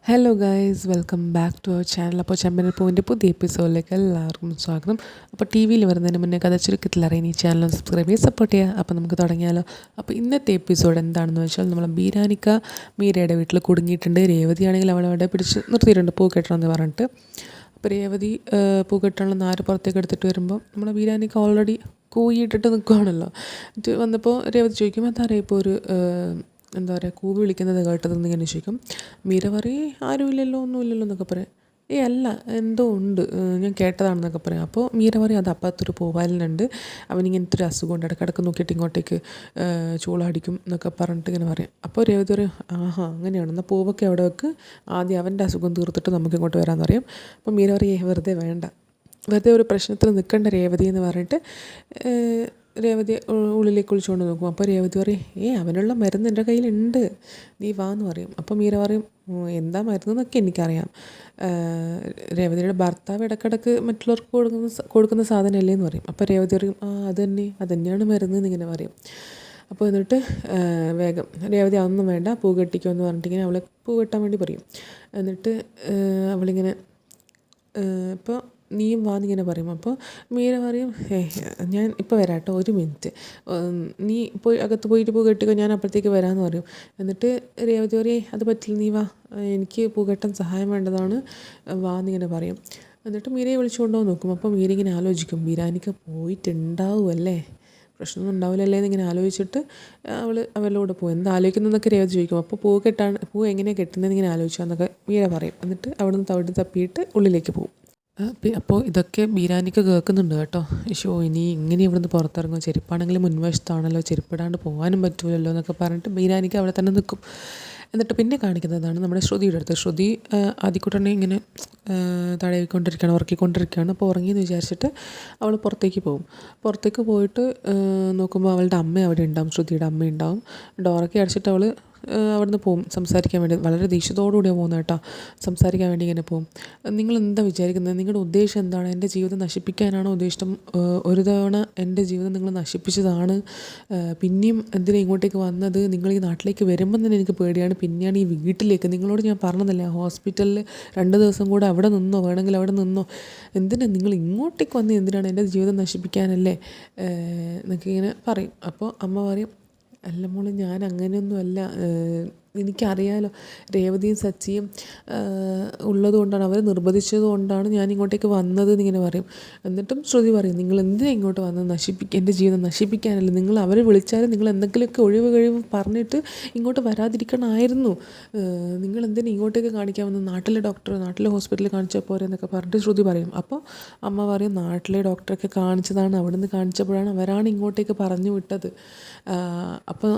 Hello guys, welcome back to our channel. അപ്പോൾ ചെമ്പനൽ പൂവിൻ്റെ പുതിയ എപ്പിസോഡിലേക്ക് എല്ലാവർക്കും സ്വാഗതം. അപ്പോൾ ടി വിയിൽ വരുന്നതിന് മുന്നേ കഥ ചുരുക്കത്തിൽ അറിയാൻ ഈ ചാനൽ സബ്സ്ക്രൈബ് ചെയ്ത് സപ്പോർട്ട് ചെയ്യുക. അപ്പോൾ നമുക്ക് തുടങ്ങിയാലോ. അപ്പോൾ ഇന്നത്തെ എപ്പിസോഡ് എന്താണെന്ന് വെച്ചാൽ, നമ്മൾ ബീരാനിക്ക മീരയുടെ വീട്ടിൽ കുടുങ്ങിയിട്ടുണ്ട്. രേവതിയാണെങ്കിൽ അവളവിടെ പിടിച്ച് നിർത്തിയിട്ടുണ്ട് പൂ കെട്ടണമെന്ന് പറഞ്ഞിട്ട്. അപ്പോൾ രേവതി പൂ കെട്ടാനുള്ള നാര് പുറത്തേക്ക് എടുത്തിട്ട് വരുമ്പോൾ നമ്മളെ ബീരാനിക്ക ഓൾറെഡി കൂയിട്ടിട്ട് നിൽക്കുകയാണല്ലോ. എന്നിട്ട് വന്നപ്പോൾ രേവതി ചോദിക്കും, അതറിയാം ഇപ്പോൾ ഒരു എന്താ പറയുക, കൂവി വിളിക്കുന്നത് കേട്ടതെന്ന് ഇങ്ങനെ ചോദിക്കും. മീര പറയും, ആരുമില്ലല്ലോ, ഒന്നുമില്ലല്ലോ എന്നൊക്കെ പറയാം. അല്ല, എന്തോ ഉണ്ട്, ഞാൻ കേട്ടതാണെന്നൊക്കെ പറയാം. അപ്പോൾ മീര പറയും, അത് അപ്പത്തൊരു പൂവാലിനുണ്ട്, അവനിങ്ങനത്തെ ഒരു അസുഖമുണ്ട്, ഇടയ്ക്കിടയ്ക്ക് നോക്കിയിട്ട് ഇങ്ങോട്ടേക്ക് ചൂളടിക്കും എന്നൊക്കെ പറഞ്ഞിട്ട് ഇങ്ങനെ പറയും. അപ്പോൾ രേവതി പറയും, ആഹാ അങ്ങനെയാണ്, എന്നാൽ പൂവൊക്കെ അവിടെ വെക്ക്, ആദ്യം അവൻ്റെ അസുഖം തീർത്തിട്ട് നമുക്ക് ഇങ്ങോട്ട് വരാമെന്ന് പറയും. അപ്പോൾ മീര പറയും, വെറുതെ വേണ്ട, വെറുതെ ഒരു പ്രശ്നത്തിൽ നിൽക്കേണ്ട രേവതി എന്ന് പറഞ്ഞിട്ട് രേവതി ഉള്ളിലേക്ക് വിളിച്ചുകൊണ്ട് നോക്കും. അപ്പോൾ രേവതി പറയും, അവനുള്ള മരുന്ന് എൻ്റെ കയ്യിലുണ്ട്, നീ വാ എന്ന് പറയും. അപ്പോൾ മീര പറയും, എന്താ മരുന്നെന്നൊക്കെ എനിക്കറിയാം, രേവതിയുടെ ഭർത്താവ് ഇടയ്ക്കിടയ്ക്ക് മറ്റുള്ളവർക്ക് കൊടുക്കുന്ന സാധനമല്ലേ എന്ന് പറയും. അപ്പോൾ രേവതി പറയും, അത് തന്നെയാണ് മരുന്ന് എന്നിങ്ങനെ പറയും. അപ്പോൾ എന്നിട്ട് വേഗം രേവതി അതൊന്നും വേണ്ട, പൂ കെട്ടിക്കോ എന്ന് പറഞ്ഞിട്ടിങ്ങനെ അവളെ പൂ കെട്ടാൻ വേണ്ടി പറയും. എന്നിട്ട് അവളിങ്ങനെ ഇപ്പോൾ നീയും വാ എന്നിങ്ങനെ പറയും. അപ്പോൾ മീര പറയും, ഞാൻ ഇപ്പോൾ വരാം കേട്ടോ, ഒരു മിനിറ്റ്, നീ പോയി അകത്ത് പോയിട്ട് പൂ കെട്ടിക്കോ, ഞാൻ അപ്പോഴത്തേക്ക് വരാമെന്ന് പറയും. എന്നിട്ട് രേവതി പറയും, അത് പറ്റില്ല, നീ വാ, എനിക്ക് പൂ കെട്ടാൻ സഹായം വേണ്ടതാണ്, വാ എന്നിങ്ങനെ പറയും. എന്നിട്ട് മീരയെ വിളിച്ചുകൊണ്ടോ നോക്കും. അപ്പോൾ മീര ഇങ്ങനെ ആലോചിക്കും, ബീരാനിക്ക പോയിട്ടുണ്ടാവുമല്ലേ, പ്രശ്നമൊന്നും ഉണ്ടാവില്ലല്ലേ എന്നിങ്ങനെ ആലോചിച്ചിട്ട് അവളോട് പോകും. എന്താ ആലോചിക്കുന്നതെന്നൊക്കെ രേവതി ചോദിക്കും. അപ്പോൾ പൂ എങ്ങനെയാണ് കെട്ടുന്നതെന്ന് ഇങ്ങനെ ആലോചിക്കാമെന്നൊക്കെ മീര പറയും. എന്നിട്ട് അവിടുന്ന് തപ്പിയിട്ട് ഉള്ളിലേക്ക് പോകും. അപ്പോൾ ഇതൊക്കെ ബീരാനിക്ക കേൾക്കുന്നുണ്ട് കേട്ടോ. ഇനി ഇങ്ങനെ ഇവിടുന്ന് പുറത്തിറങ്ങും, ചെരുപ്പാണെങ്കിലും മുൻവശത്താണല്ലോ, ചെരുപ്പിടാണ്ട് പോകാനും പറ്റൂലല്ലോ എന്നൊക്കെ പറഞ്ഞിട്ട് ബീരാനിക്ക അവിടെ തന്നെ നിൽക്കും. എന്നിട്ട് പിന്നെ കാണിക്കുന്നതാണ് നമ്മുടെ ശ്രുതിയുടെ അടുത്ത്. ശ്രുതി ആദ്യക്കൂട്ടനെ ഇങ്ങനെ തടവിക്കൊണ്ടിരിക്കുകയാണ്, ഉറക്കിക്കൊണ്ടിരിക്കുകയാണ്. അപ്പോൾ ഉറങ്ങിയെന്ന് വിചാരിച്ചിട്ട് അവൾ പുറത്തേക്ക് പോകും. പുറത്തേക്ക് പോയിട്ട് നോക്കുമ്പോൾ അവളുടെ അമ്മ അവിടെ ഉണ്ടാവും, ശ്രുതിയുടെ അമ്മ ഉണ്ടാവും. ഡോറൊക്കെ അടച്ചിട്ട് അവൾ അവിടുന്ന് പോകും സംസാരിക്കാൻ വേണ്ടി. വളരെ ദേഷ്യത്തോടുകൂടിയാണ് പോകുന്നത് കേട്ടോ, സംസാരിക്കാൻ വേണ്ടി ഇങ്ങനെ പോകും. നിങ്ങൾ എന്താ വിചാരിക്കുന്നത്, നിങ്ങളുടെ ഉദ്ദേശം എന്താണ്, എൻ്റെ ജീവിതം നശിപ്പിക്കാനാണോ ഉദ്ദേശം? ഒരു തവണ എൻ്റെ ജീവിതം നിങ്ങൾ നശിപ്പിച്ചതാണ്, പിന്നെയും എന്തിനാണ് ഇങ്ങോട്ടേക്ക് വന്നത്? നിങ്ങൾ ഈ നാട്ടിലേക്ക് വരുമ്പം തന്നെ എനിക്ക് പേടിയാണ്, പിന്നെയാണ് ഈ വീട്ടിലേക്ക്. നിങ്ങളോട് ഞാൻ പറഞ്ഞതല്ലേ, ഹോസ്പിറ്റലിൽ 2 ദിവസം കൂടെ അവിടെ നിന്നോ, വേണമെങ്കിൽ അവിടെ നിന്നോ, എന്തിനാണ് നിങ്ങൾ ഇങ്ങോട്ടേക്ക് വന്ന്, എന്തിനാണ് എൻ്റെ ജീവിതം നശിപ്പിക്കാനല്ലേ എന്നൊക്കെ ഇങ്ങനെ പറയും. അപ്പോൾ അമ്മ പറയും, അല്ല മോളെ, ഞാൻ അങ്ങനെയൊന്നുമല്ല, എനിക്കറിയാലോ, രേവതിയും സച്ചിയും ഉള്ളതുകൊണ്ടാണ്, അവർ നിർബന്ധിച്ചത് കൊണ്ടാണ് ഞാൻ ഇങ്ങോട്ടേക്ക് വന്നത് എന്നിങ്ങനെ പറയും. എന്നിട്ടും ശ്രുതി പറയും, നിങ്ങൾ എന്തിനാണ് ഇങ്ങോട്ട് വന്നത്, എൻ്റെ ജീവിതം നശിപ്പിക്കാനല്ല, നിങ്ങൾ അവരെ വിളിച്ചാലും നിങ്ങൾ എന്തെങ്കിലുമൊക്കെ ഒഴിവ് പറഞ്ഞിട്ട് ഇങ്ങോട്ട് വരാതിരിക്കണമായിരുന്നു, നിങ്ങൾ എന്തിനാണ് ഇങ്ങോട്ടേക്ക് കാണിക്കാൻ വന്നത്, നാട്ടിലെ ഹോസ്പിറ്റലിൽ കാണിച്ചാൽ പോരെ എന്നൊക്കെ പറഞ്ഞിട്ട് ശ്രുതി പറയും. അപ്പോൾ അമ്മ പറയും, നാട്ടിലെ ഡോക്ടറൊക്കെ കാണിച്ചതാണ്, അവിടെ നിന്ന് കാണിച്ചപ്പോഴാണ് അവരാണ് ഇങ്ങോട്ടേക്ക് പറഞ്ഞു വിട്ടത്. അപ്പോൾ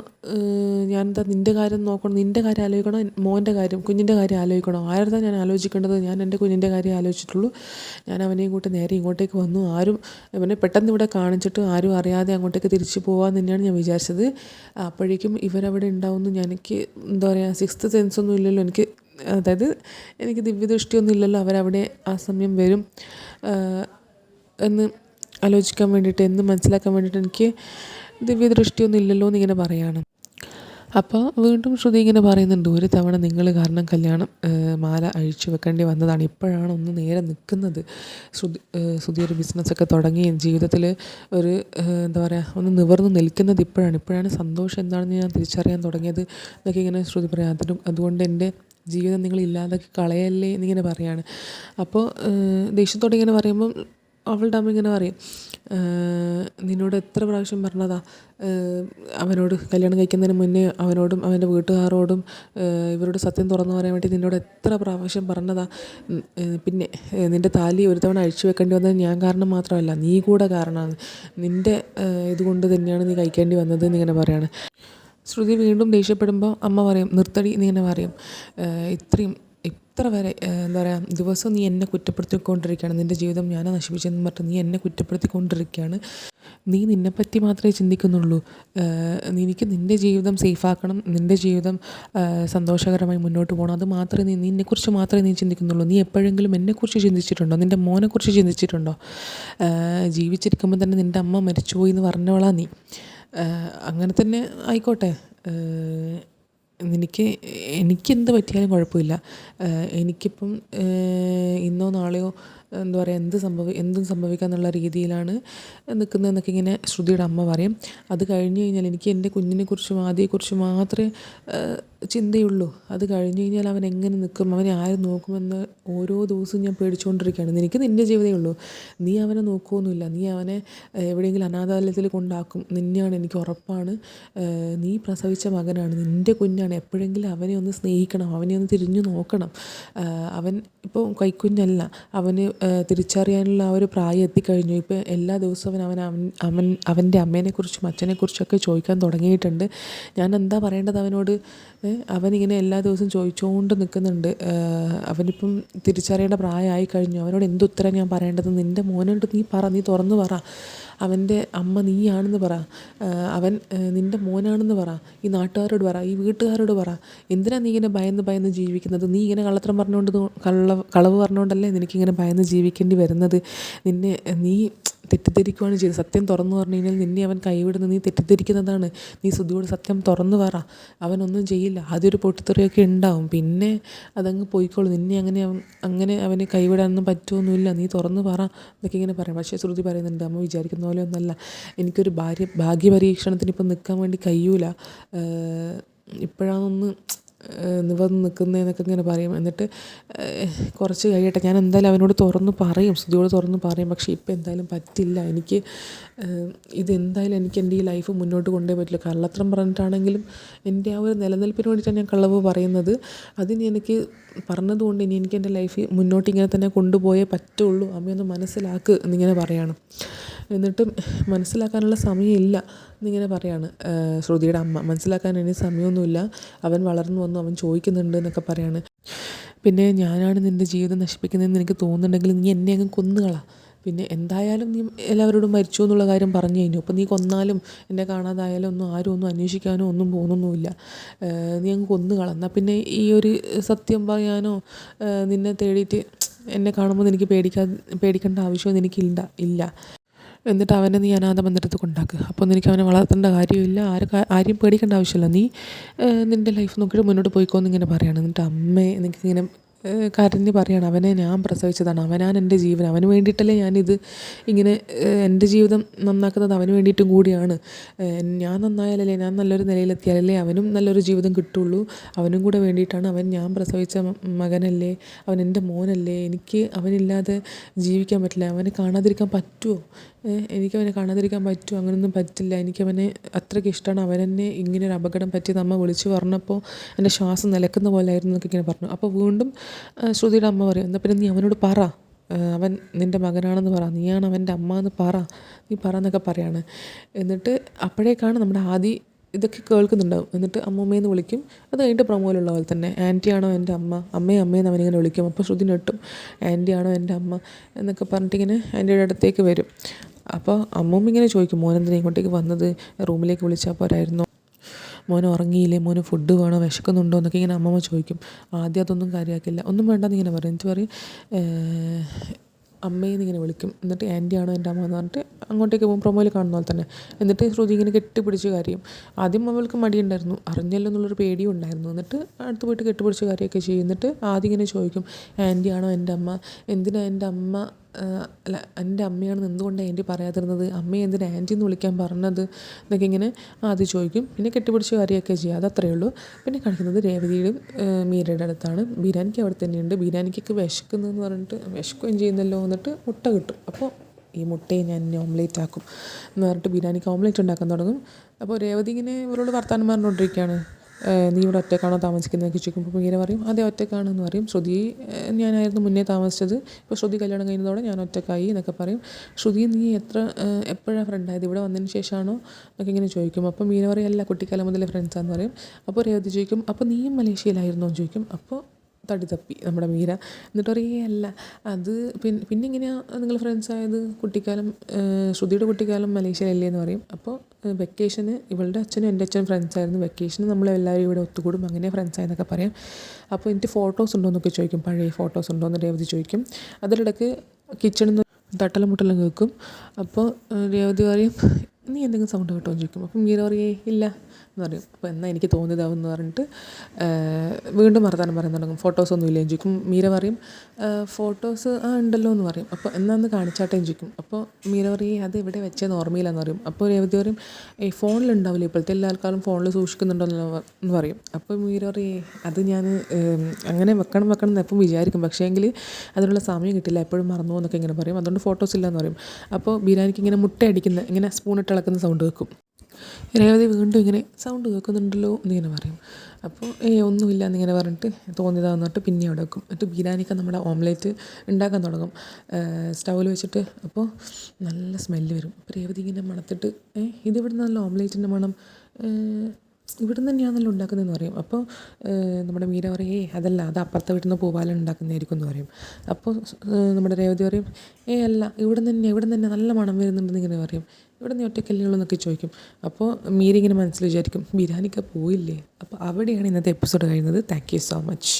ഞാനെന്താ നിൻ്റെ കാര്യം നോക്കണം, നിൻ്റെ കാര്യം ആലോചിക്കണോ, മോൻ്റെ കാര്യം, കുഞ്ഞിൻ്റെ കാര്യം ആലോചിക്കണോ, ആരുടെ ഞാൻ ആലോചിക്കേണ്ടത്? ഞാൻ എൻ്റെ കുഞ്ഞിൻ്റെ കാര്യം ആലോചിച്ചിട്ടുള്ളൂ. ഞാൻ അവനെയും കൂട്ടി നേരെ ഇങ്ങോട്ടേക്ക് വന്നു, അവനെ പെട്ടെന്ന് ഇവിടെ കാണിച്ചിട്ട് ആരും അറിയാതെ അങ്ങോട്ടേക്ക് തിരിച്ചു പോകാമെന്ന് തന്നെയാണ് ഞാൻ വിചാരിച്ചത്. അപ്പോഴേക്കും ഇവരവിടെ ഉണ്ടാവുമെന്ന് എനിക്ക് എന്താ പറയുക, സിക്സ്ത് സെൻസൊന്നും ഇല്ലല്ലോ എനിക്ക്, അതായത് എനിക്ക് ദിവ്യദൃഷ്ടിയൊന്നും ഇല്ലല്ലോ, അവരവിടെ ആ സമയം വരും എന്ന് ആലോചിക്കാൻ വേണ്ടിയിട്ട്, എന്ന് മനസ്സിലാക്കാൻ വേണ്ടിയിട്ട് എനിക്ക് ദിവ്യദൃഷ്ടിയൊന്നും ഇല്ലല്ലോ എന്നിങ്ങനെ പറയാണ്. അപ്പോൾ വീണ്ടും ശ്രുതി ഇങ്ങനെ പറയുന്നുണ്ട്, ഒരു തവണ നിങ്ങൾ കാരണം കല്യാണം മാല അഴിച്ചു വെക്കേണ്ടി വന്നതാണ്, ഇപ്പോഴാണ് ഒന്ന് നേരെ നിൽക്കുന്നത്. ശ്രുതി ഒരു ബിസിനസ്സൊക്കെ തുടങ്ങി ജീവിതത്തിൽ ഒരു എന്താ പറയുക, ഒന്ന് നിവർന്ന് നിൽക്കുന്നത് ഇപ്പോഴാണ് സന്തോഷം എന്താണെന്ന് ഞാൻ തിരിച്ചറിയാൻ തുടങ്ങിയത് എന്നൊക്കെ ഇങ്ങനെ ശ്രുതി പറയാം. അതുകൊണ്ട് എൻ്റെ ജീവിതം നിങ്ങൾ ഇല്ലാതാക്കി കളയല്ലേ എന്നിങ്ങനെ പറയാണ്. അപ്പോൾ ദേഷ്യത്തോടെ ഇങ്ങനെ പറയുമ്പം അവളുടെ അമ്മ ഇങ്ങനെ പറയും, നിന്നോട് എത്ര പ്രാവശ്യം പറഞ്ഞതാ, അവനോട് കല്യാണം കഴിക്കുന്നതിന് മുന്നേ അവനോടും അവൻ്റെ വീട്ടുകാരോടും ഇവരോട് സത്യം തുറന്നു പറയാൻ വേണ്ടി നിന്നോട് എത്ര പ്രാവശ്യം പറഞ്ഞതാ. പിന്നെ നിൻ്റെ താലി ഒരു തവണ അഴിച്ചു വെക്കേണ്ടി വന്നത് ഞാൻ കാരണം മാത്രമല്ല, നീ കൂടെ കാരണമാണ്, നിൻ്റെ ഇതുകൊണ്ട് തന്നെയാണ് നീ കഴിക്കേണ്ടി വന്നത് എന്നിങ്ങനെ പറയാണ്. ശ്രുതി വീണ്ടും ദേഷ്യപ്പെടുമ്പോൾ അമ്മ പറയും, നിർത്തടി എന്നിങ്ങനെ പറയും. ഇത്ര വരെ എന്താ പറയുക, ദിവസം നീ എന്നെ കുറ്റപ്പെടുത്തിക്കൊണ്ടിരിക്കുകയാണ്, നിൻ്റെ ജീവിതം ഞാനാ നശിപ്പിച്ചെന്ന് പറഞ്ഞിട്ട് നീ എന്നെ കുറ്റപ്പെടുത്തിക്കൊണ്ടിരിക്കുകയാണ്. നീ നിന്നെപ്പറ്റി മാത്രമേ ചിന്തിക്കുന്നുള്ളൂ, നിനക്ക് നിൻ്റെ ജീവിതം സേഫാക്കണം, നിൻ്റെ ജീവിതം സന്തോഷകരമായി മുന്നോട്ട് പോകണം, അത് മാത്രമേ നിന്നെക്കുറിച്ച് മാത്രമേ നീ ചിന്തിക്കുന്നുള്ളൂ. നീ എപ്പോഴെങ്കിലും എന്നെക്കുറിച്ച് ചിന്തിച്ചിട്ടുണ്ടോ, നിൻ്റെ മോനെക്കുറിച്ച് ചിന്തിച്ചിട്ടുണ്ടോ? ജീവിച്ചിരിക്കുമ്പോൾ തന്നെ നിൻ്റെ അമ്മ മരിച്ചുപോയി എന്ന് പറഞ്ഞവളാ നീ. അങ്ങനെ തന്നെ ആയിക്കോട്ടെ, എനിക്കെന്ത് പറ്റിയാലും കുഴപ്പമില്ല. എനിക്കിപ്പം ഇന്നോ നാളെയോ എന്താ പറയുക എന്തും സംഭവിക്കാം എന്നുള്ള രീതിയിലാണ് നിൽക്കുന്നതെന്നൊക്കെ ഇങ്ങനെ ശ്രുതിയുടെ അമ്മ പറയും. അത് കഴിഞ്ഞ് കഴിഞ്ഞാൽ എനിക്ക് എൻ്റെ കുഞ്ഞിനെക്കുറിച്ചും ആദിയെക്കുറിച്ചും മാത്രമേ ചിന്തയുള്ളൂ. അത് കഴിഞ്ഞ് കഴിഞ്ഞാൽ അവൻ എങ്ങനെ നിൽക്കും, അവനെ ആര് നോക്കുമെന്ന് ഓരോ ദിവസവും ഞാൻ പേടിച്ചുകൊണ്ടിരിക്കുകയാണ്. നിനക്ക് നിൻ്റെ ജീവിതമേ ഉള്ളൂ, നീ അവനെ നോക്കുകയൊന്നുമില്ല, നീ അവനെ എവിടെയെങ്കിലും അനാഥാലയത്തിൽ കൊണ്ടാക്കും, നിന്നെയാണ് എനിക്ക് ഉറപ്പാണ്. നീ പ്രസവിച്ച മകനാണ്, നിൻ്റെ കുഞ്ഞാണ്, എപ്പോഴെങ്കിലും അവനെ ഒന്ന് സ്നേഹിക്കണം, അവനെ ഒന്ന് തിരിഞ്ഞു നോക്കണം. അവൻ ഇപ്പോൾ കൈക്കുഞ്ഞല്ല, അവന് തിരിച്ചറിയാനുള്ള ആ ഒരു പ്രായം എത്തിക്കഴിഞ്ഞു. ഇപ്പോൾ എല്ലാ ദിവസവും അവൻ്റെ അമ്മേനെക്കുറിച്ചും അച്ഛനെക്കുറിച്ചൊക്കെ ചോദിക്കാൻ തുടങ്ങിയിട്ടുണ്ട്. ഞാൻ എന്താ പറയേണ്ടത് അവനോട്? അവനിങ്ങനെ എല്ലാ ദിവസവും ചോദിച്ചുകൊണ്ട് നിൽക്കുന്നുണ്ട്. അവനിപ്പം തിരിച്ചറിയേണ്ട പ്രായമായി കഴിഞ്ഞു. അവനോട് എന്തുത്തരം ഞാൻ പറയേണ്ടത്? നിൻ്റെ മോനോട് നീ തുറന്നു പറ, അവൻ്റെ അമ്മ നീയാണെന്ന് പറ, അവൻ നിൻ്റെ മോനാണെന്ന് പറ, ഈ നാട്ടുകാരോട് പറ, ഈ വീട്ടുകാരോട് പറ. എന്തിനാണ് നീ ഇങ്ങനെ ഭയന്ന് ജീവിക്കുന്നത്? നീ ഇങ്ങനെ കള്ളത്തരം പറഞ്ഞുകൊണ്ട് കളവ് പറഞ്ഞുകൊണ്ടല്ലേ നിനക്കിങ്ങനെ ഭയന്ന് ജീവിക്കേണ്ടി വരുന്നത്? നീ തെറ്റിദ്ധരിക്കുകയാണ് ചെയ്തത്. സത്യം തുറന്നു പറഞ്ഞു കഴിഞ്ഞാൽ നിന്നെ അവൻ കൈവിടുന്നത് നീ തെറ്റിദ്ധരിക്കുന്നതാണ്. നീ ശ്രുതിയോട് സത്യം തുറന്നു പറ, അവനൊന്നും ചെയ്യില്ല. ആദ്യം ഒരു പൊട്ടിത്തെറിയൊക്കെ ഉണ്ടാവും, പിന്നെ അതങ്ങ് പോയിക്കോളും. നിന്നെ അങ്ങനെ അവന് കൈവിടാനൊന്നും പറ്റുമൊന്നുമില്ല, നീ തുറന്നു പറ എന്നൊക്കെ ഇങ്ങനെ പറയാം. പക്ഷേ ശ്രുതി പറയുന്നുണ്ട്, അമ്മ വിചാരിക്കുന്ന പോലെ ഒന്നല്ല, എനിക്കൊരു ഭാഗ്യപരീക്ഷണത്തിന് ഇപ്പം നിൽക്കാൻ വേണ്ടി കഴിയൂല, ഇപ്പോഴാണൊന്ന് നിവർന്ന് നിൽക്കുന്നതെന്നൊക്കെ ഇങ്ങനെ പറയും. എന്നിട്ട് കുറച്ച് കഴിയട്ടെ, ഞാൻ എന്തായാലും അവനോട് തുറന്ന് പറയും, ശ്രുതിയോട് തുറന്ന് പറയും. പക്ഷേ ഇപ്പം എന്തായാലും പറ്റില്ല. ഇതെന്തായാലും എനിക്ക് എൻ്റെ ഈ ലൈഫ് മുന്നോട്ട് കൊണ്ടേ പറ്റില്ല. കള്ളത്തരം പറഞ്ഞിട്ടാണെങ്കിലും എൻ്റെ ആ ഒരു നിലനിൽപ്പിന് വേണ്ടിയിട്ടാണ് ഞാൻ കളവ് പറയുന്നത്. അതിന് എനിക്ക് പറഞ്ഞതുകൊണ്ട് ഇനി എനിക്ക് എൻ്റെ ലൈഫ് മുന്നോട്ട് ഇങ്ങനെ തന്നെ കൊണ്ടുപോയേ പറ്റുള്ളൂ. അമ്മയൊന്ന് മനസ്സിലാക്ക് എന്നിങ്ങനെ പറയാണ്. എന്നിട്ടും മനസ്സിലാക്കാനുള്ള സമയമില്ല എന്നിങ്ങനെ പറയാണ് ശ്രുതിയുടെ അമ്മ. മനസ്സിലാക്കാൻ ഇനി സമയമൊന്നുമില്ല, അവൻ വളർന്നു വന്നു, അവൻ ചോദിക്കുന്നുണ്ട് എന്നൊക്കെ പറയാണ്. പിന്നെ ഞാനാണ് നിൻ്റെ ജീവിതം നശിപ്പിക്കുന്നതെന്ന് എനിക്ക് തോന്നുന്നുണ്ടെങ്കിൽ നീ എന്നെ അങ്ങ് കൊന്നുകളാ. പിന്നെ എന്തായാലും നീ എല്ലാവരോടും മരിച്ചു എന്നുള്ള കാര്യം പറഞ്ഞു കഴിഞ്ഞു. അപ്പോൾ നീ കൊന്നാലും എന്നെ കാണാതായാലും ആരും ഒന്നും അന്വേഷിക്കാനോ ഒന്നും പോകുന്നൊന്നുമില്ല. നീ അങ്ങ് കൊന്നുകളാ. എന്നാൽ പിന്നെ ഈ ഒരു സത്യം പറയാനോ നിന്നെ തേടിയിട്ട് എന്നെ കാണുമ്പോൾ നിനക്ക് പേടിക്കേണ്ട ആവശ്യമൊന്നും ഇല്ല. എന്നിട്ട് അവനെ നീ അനാഥ മന്ദിരത്തിൽ കൊണ്ടാക്കുക. അപ്പോൾ നിനക്ക് അവനെ വളർത്തേണ്ട കാര്യമില്ല, ആരെയും പേടിക്കേണ്ട ആവശ്യമില്ല, നീ നിൻ്റെ ലൈഫ് നോക്കിയിട്ട് മുന്നോട്ട് പോയിക്കോ എന്നിങ്ങനെ പറയാണ്. എന്നിട്ട് അമ്മയെ എനിക്കിങ്ങനെ കരഞ്ഞ് പറയാണ്, അവനെ ഞാൻ പ്രസവിച്ചതാണ്, അവനാണ് എൻ്റെ ജീവൻ, അവന് വേണ്ടിയിട്ടല്ലേ ഞാനിത് ഇങ്ങനെ എൻ്റെ ജീവിതം നന്നാക്കുന്നത് അവന് വേണ്ടിയിട്ടും കൂടിയാണ്. ഞാൻ നന്നായാലല്ലേ, ഞാൻ നല്ലൊരു നിലയിലെത്തിയാലല്ലേ അവനും നല്ലൊരു ജീവിതം കിട്ടുള്ളൂ. അവനും കൂടെ വേണ്ടിയിട്ടാണ്. ഞാൻ പ്രസവിച്ച മകനല്ലേ, അവൻ എൻ്റെ മോനല്ലേ, എനിക്ക് അവനില്ലാതെ ജീവിക്കാൻ പറ്റില്ല. അവനെ കാണാതിരിക്കാൻ പറ്റുമോ? എനിക്കവനെ കാണാതിരിക്കാൻ പറ്റുമോ? അങ്ങനെയൊന്നും പറ്റില്ല. എനിക്കവനെ അത്രയ്ക്ക് ഇഷ്ടമാണ്. അവനെന്നെ ഇങ്ങനൊരു അപകടം പറ്റിയത് അമ്മ വിളിച്ച് പറഞ്ഞപ്പോൾ എൻ്റെ ശ്വാസം നിലക്കുന്ന പോലെ ആയിരുന്നു എന്നൊക്കെ ഇങ്ങനെ പറഞ്ഞു. അപ്പോൾ വീണ്ടും ശ്രുതിയുടെ അമ്മ പറയും, എന്നാൽ പിന്നെ നീ അവനോട് പറ, അവൻ നിൻ്റെ മകനാണെന്ന് പറ, നീയാണ് അവൻ്റെ അമ്മ എന്ന് നീ പറ എന്നൊക്കെ പറയാണ്. എന്നിട്ട് അപ്പോഴേക്കാണ് നമ്മുടെ ആദി ഇതൊക്കെ കേൾക്കുന്നുണ്ടാവും. എന്നിട്ട് അമ്മൂമ്മയെന്ന് വിളിക്കും. അത് കഴിഞ്ഞിട്ട് പ്രൊമോയിലുള്ള പോലെ തന്നെ ആൻറ്റിയാണോ എൻ്റെ അമ്മ, അമ്മയെന്ന് അവനിങ്ങനെ വിളിക്കും. അപ്പോൾ ശ്രുതി ഞെട്ടും, ആൻറ്റിയാണോ എൻ്റെ അമ്മ എന്നൊക്കെ പറഞ്ഞിട്ടിങ്ങനെ ആൻറ്റിയുടെ അടുത്തേക്ക് വരും. അപ്പോൾ അമ്മൂമ്മ ഇങ്ങനെ ചോദിക്കും, മോനെന്തിനാ ഇങ്ങോട്ടേക്ക് വന്നത്, റൂമിലേക്ക് വിളിച്ചാൽ പോരായിരുന്നോ, മോൻ ഉറങ്ങിയില്ലേ, മോന് ഫുഡ് വേണോ, വിശക്കുന്നുണ്ടോ എന്നൊക്കെ ഇങ്ങനെ അമ്മമ്മ ചോദിക്കും. ആദ്യം അതൊന്നും കാര്യമാക്കില്ല, ഒന്നും വേണ്ടെന്ന് ഇങ്ങനെ പറയും. എന്നിട്ട് പറയും അമ്മയെന്ന് ഇങ്ങനെ വിളിക്കും. എന്നിട്ട് ആൻറ്റിയാണോ എൻ്റെ അമ്മ എന്ന് പറഞ്ഞിട്ട് അങ്ങോട്ടേക്ക് പോകും, പ്രൊമോയിൽ കാണുന്ന പോലെ തന്നെ. എന്നിട്ട് ശ്രുതി ഇങ്ങനെ കെട്ടിപ്പിടിച്ച് കരയും. ആദ്യം അവൾക്ക് മടിയുണ്ടായിരുന്നു, അറിഞ്ഞല്ലോ എന്നുള്ളൊരു പേടിയും ഉണ്ടായിരുന്നു. എന്നിട്ട് അടുത്ത് പോയിട്ട് കെട്ടിപ്പിടിച്ച് കരയൊക്കെ ചെയ്യും. എന്നിട്ട് ആദ്യം ഇങ്ങനെ ചോദിക്കും, ആൻറ്റിയാണോ എൻ്റെ അമ്മ, എന്തിനാ എൻ്റെ അമ്മ അല്ല എൻ്റെ അമ്മയാണെന്ന് എന്തുകൊണ്ടാണ് ആൻറ്റി പറയാതിരുന്നത്, അമ്മയെ എന്തിനാ ആൻറ്റി എന്ന് വിളിക്കാൻ പറഞ്ഞത് എന്നൊക്കെ ഇങ്ങനെ ആദ്യം ചോദിക്കും. പിന്നെ കെട്ടിപ്പിടിച്ച് കരയൊക്കെ ചെയ്യുക, അതത്രയേ ഉള്ളൂ. പിന്നെ കാണിക്കുന്നത് രേവതിയുടെയും മീരയുടെ അടുത്താണ്. ബീരാനിക്ക് അവിടെ തന്നെയുണ്ട്. ബീരാനിക്കൊക്കെ വിശക്കുന്നതെന്ന് പറഞ്ഞിട്ട് വിശക്കുകയും ചെയ്യുന്നല്ലോ, എന്നിട്ട് മുട്ട കിട്ടും. അപ്പോൾ ഈ മുട്ടയെ ഞാൻ ഓംലേറ്റ് ആക്കും എന്ന് പറഞ്ഞിട്ട് ബിരിയാണിക്ക് ഓംലേറ്റ് ഉണ്ടാക്കാൻ തുടങ്ങും. അപ്പോൾ രേവതി ഇങ്ങനെ ഇവരോട് വർത്താനം പറഞ്ഞുകൊണ്ടിരിക്കുകയാണ്. നീ ഇവിടെ ഒറ്റക്കാണോ താമസിക്കുന്നതൊക്കെ ചോദിക്കുമ്പോൾ മീര പറയും, അതെ ഒറ്റക്കാണെന്ന് പറയും. ശ്രുതി ഞാനായിരുന്നു മുന്നേ താമസിച്ചത്, ഇപ്പോൾ ശ്രുതി കല്യാണം കഴിഞ്ഞതോടെ ഞാൻ ഒറ്റക്കായി എന്നൊക്കെ പറയും. ശ്രുതി നീ എപ്പോഴാണ് ഫ്രണ്ടായത്, ഇവിടെ വന്നതിന് ശേഷമാണോ എന്നൊക്കെ ഇങ്ങനെ ചോദിക്കും. അപ്പോൾ മീര പറയും, അല്ല കുട്ടിക്കാലം മുതലേ ഫ്രണ്ട്സാന്ന് പറയും. അപ്പോൾ രേവതി ചോദിക്കും, അപ്പോൾ നീയും മലേഷ്യയിലായിരുന്നോ എന്ന് ചോദിക്കും. അപ്പോൾ തടി തപ്പി നമ്മുടെ മീര. എന്നിട്ട് പറയും, അല്ല അത് പിന്നെ എങ്ങനെയാണ് നിങ്ങൾ ഫ്രണ്ട്സായത്, കുട്ടിക്കാലം ശ്രുതിയുടെ കുട്ടിക്കാലം മലേഷ്യയിലല്ലേ എന്ന് പറയും. അപ്പോൾ വെക്കേഷന് ഇവളുടെ അച്ഛനും എൻ്റെ അച്ഛനും ഫ്രണ്ട്സായിരുന്നു, വെക്കേഷന് നമ്മളെല്ലാവരും ഇവിടെ ഒത്തുകൂടും, അങ്ങനെ ഫ്രണ്ട്സായെന്നൊക്കെ പറയും. അപ്പോൾ എനിക്ക് ഫോട്ടോസ് ഉണ്ടോ എന്നൊക്കെ ചോദിക്കും, പഴയ ഫോട്ടോസ് ഉണ്ടോ എന്ന് രേവതി ചോദിക്കും. അതിനിടയ്ക്ക് കിച്ചണിൽ നിന്ന് തട്ടലും മുട്ടലും കേൾക്കും. അപ്പോൾ രേവതി പറയും, നീ എന്തെങ്കിലും സൗണ്ട് കേട്ടോ എന്ന് ചോദിക്കും. അപ്പം മീര പറയേ ഇല്ല, എന്ന് പറയും. അപ്പോൾ എന്നാൽ എനിക്ക് തോന്നിയതാവും എന്ന് പറഞ്ഞിട്ട് വീണ്ടും വർത്താനം പറയാൻ തുടങ്ങും. ഫോട്ടോസൊന്നും ഇല്ലേന്ന് ചോദിക്കും. മീര പറയും ഫോട്ടോസ് ഉണ്ടല്ലോ എന്ന് പറയും. അപ്പോൾ എന്നാൽ ഒന്ന് കാണിച്ചാട്ടേന്ന് ചോദിക്കും. അപ്പോൾ മീര പറയും അത് ഇവിടെ വെച്ചതെന്ന് ഓർമ്മയില്ലെന്ന് പറയും. അപ്പോൾ രേവതി പറയും ഫോണിലുണ്ടാവില്ല, ഇപ്പോഴത്തെ എല്ലാ ആൾക്കാരും ഫോണിൽ സൂക്ഷിക്കുന്നുണ്ടോ എന്ന് പറയും. അപ്പോൾ മീര പറയും അത് ഞാൻ അങ്ങനെ വെക്കണം എന്ന് എപ്പം വിചാരിക്കും, പക്ഷേ എങ്കിൽ അതിനുള്ള സമയം കിട്ടില്ല, എപ്പോഴും മറന്നു എന്നൊക്കെ ഇങ്ങനെ പറയും. അതുകൊണ്ട് ഫോട്ടോസ് ഇല്ലയെന്ന് പറയും. അപ്പോൾ ബിരിയാണിക്ക് ഇങ്ങനെ മുട്ട അടിക്കുന്ന ഇങ്ങനെ സ്പൂണിട്ട് ഇളക്കുന്ന സൗണ്ട് കേൾക്കും. രേവതി വീണ്ടും ഇങ്ങനെ സൗണ്ട് കേൾക്കുന്നുണ്ടല്ലോ എന്നിങ്ങനെ പറയും. അപ്പോൾ ഒന്നുമില്ല എന്നിങ്ങനെ പറഞ്ഞിട്ട് തോന്നിയതാന്ന് പറഞ്ഞിട്ട് പിന്നെ അവിടെ വെക്കും. എന്നിട്ട് ബിരിയാണിക്ക് നമ്മുടെ ഓംലേറ്റ് ഉണ്ടാക്കാൻ തുടങ്ങും സ്റ്റൗവിൽ വെച്ചിട്ട്. അപ്പോൾ നല്ല സ്മെല്ല് വരും. അപ്പോൾ രേവതി ഇങ്ങനെ മണത്തിട്ട് ഇതിവിടെ നല്ല ഓംലേറ്റിൻ്റെ മണം, ഇവിടെ നിന്ന് തന്നെയാണല്ലോ ഉണ്ടാക്കുന്നതെന്ന് പറയും. അപ്പോൾ നമ്മുടെ മീര പറയും അതല്ല, അത് അപ്പുറത്തെ വീട്ടിൽ നിന്ന് പൂവാലൻ ഉണ്ടാക്കുന്നതായിരിക്കും എന്ന് പറയും. അപ്പോൾ നമ്മുടെ രേവതി പറയും അല്ല, ഇവിടെ തന്നെ നല്ല മണം വരുന്നുണ്ടെന്ന് ഇങ്ങനെ പറയും. ഇവിടെ നിന്ന് ഒറ്റക്കല്ലേ ഉള്ളൂ എന്നൊക്കെ ചോദിക്കും. അപ്പോൾ മീര ഇങ്ങനെ മനസ്സിൽ വിചാരിക്കും ബിരിയാണിക്ക് പോയില്ലേ. അപ്പോൾ അവിടെയാണ് ഇന്നത്തെ എപ്പിസോഡ് കഴിയുന്നത്. Thank you so much.